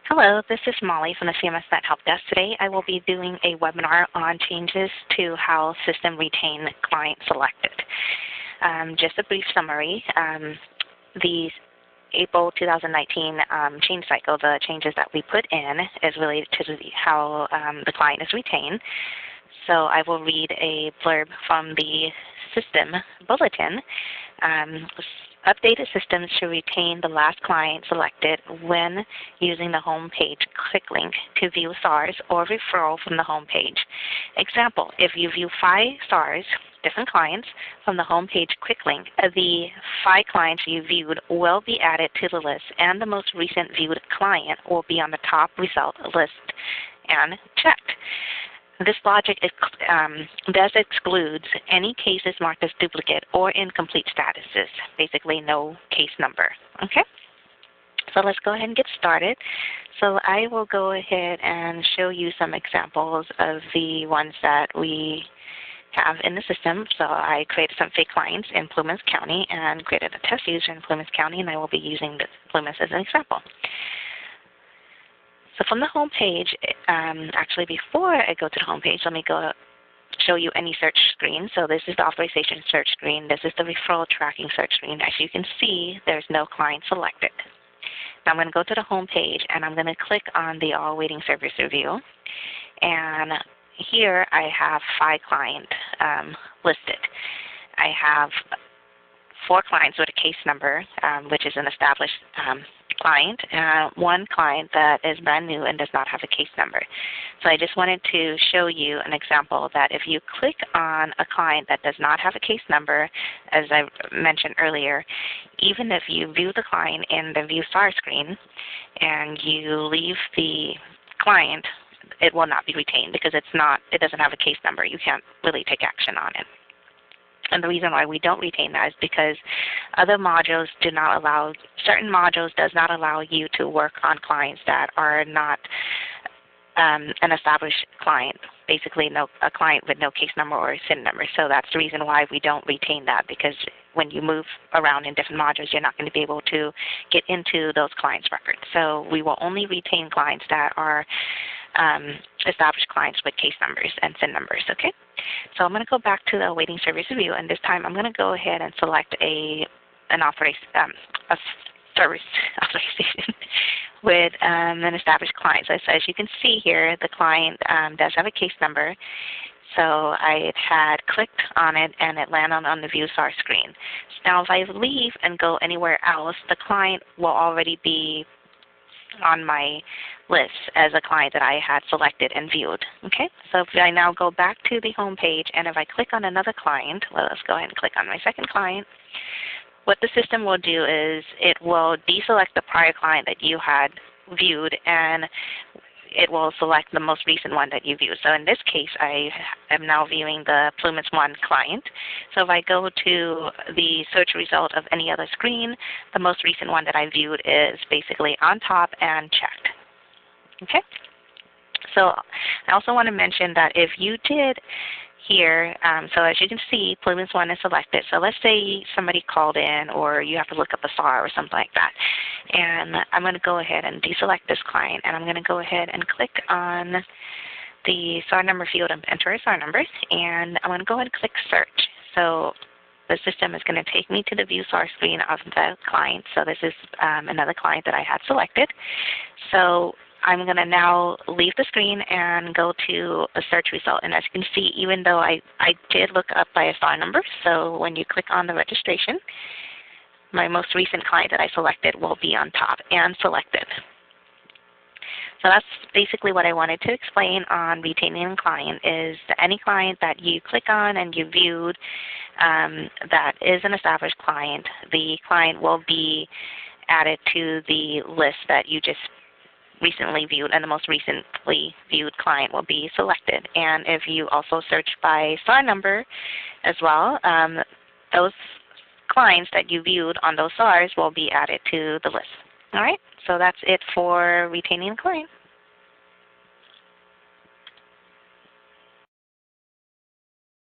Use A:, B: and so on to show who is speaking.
A: Hello, this is Molly from the CMSNet Help Desk. Today I will be doing a webinar on changes to how system retain client selected. Just a brief summary. The April 2019 change cycle, the changes that we put in is related to how the client is retained. So I will read a blurb from the system bulletin. Updated systems should retain the last client selected when using the home page quick link to view SARs or referral from the home page. Example, if you view 5 SARs, different clients, from the home page quick link, the 5 clients you viewed will be added to the list and the most recent viewed client will be on the top result list and checked. This logic does excludes any cases marked as duplicate or incomplete statuses, basically no case number. Okay? So let's go ahead and get started. So I will go ahead and show you some examples of the ones that we have in the system. So I created some fake clients in Plumas County and created a test user in Plumas County, and I will be using Plumas as an example. So from the home page, actually before I go to the home page, let me go show you any search screen. So this is the authorization search screen. This is the referral tracking search screen. As you can see, there's no client selected. Now I'm going to go to the home page and I'm going to click on the All Waiting Service Review. And here I have 5 clients listed. I have 4 clients with a case number, which is an established client, and 1 client that is brand new and does not have a case number. So I just wanted to show you an example that if you click on a client that does not have a case number, as I mentioned earlier, even if you view the client in the View SAR screen and you leave the client, it will not be retained because it doesn't have a case number. You can't really take action on it. And the reason why we don't retain that is because other modules do not allow, certain modules does not allow you to work on clients that are not an established client, basically a client with no case number or SIN number. So that's the reason why we don't retain that, because when you move around in different modules, you're not going to be able to get into those clients' records. So we will only retain clients that are established clients with case numbers and SIN numbers, okay? So I'm going to go back to the Waiting Service Review, and this time I'm going to go ahead and select a service authorization with an established client. So as you can see here, the client does have a case number. So I had clicked on it and it landed on the View SAR screen. So now if I leave and go anywhere else, the client will already be on my list as a client that I had selected and viewed. Okay, so if I now go back to the home page and if I click on another client, well, let's go ahead and click on my second client, what the system will do is it will deselect the prior client that you had viewed and it will select the most recent one that you viewed. So in this case, I am now viewing the Plumas 1 client. So if I go to the search result of any other screen, the most recent one that I viewed is basically on top and checked. Okay? So I also want to mention that if you did here, so as you can see, Plumas 1 is selected. So let's say somebody called in or you have to look up a SAR or something like that. And I'm going to go ahead and deselect this client, and I'm going to go ahead and click on the SAR number field and enter a SAR number, and I'm going to go ahead and click search. So the system is going to take me to the View SAR screen of the client. So this is another client that I had selected. So I'm going to now leave the screen and go to a search result. And as you can see, even though I did look up by a SAR number, so when you click on the registration, my most recent client that I selected will be on top and selected. So that's basically what I wanted to explain on retaining a client is that any client that you click on and you viewed that is an established client, the client will be added to the list that you just recently viewed, and the most recently viewed client will be selected. And if you also search by SAR number as well, those clients that you viewed on those SARs will be added to the list. All right, so that's it for retaining a client.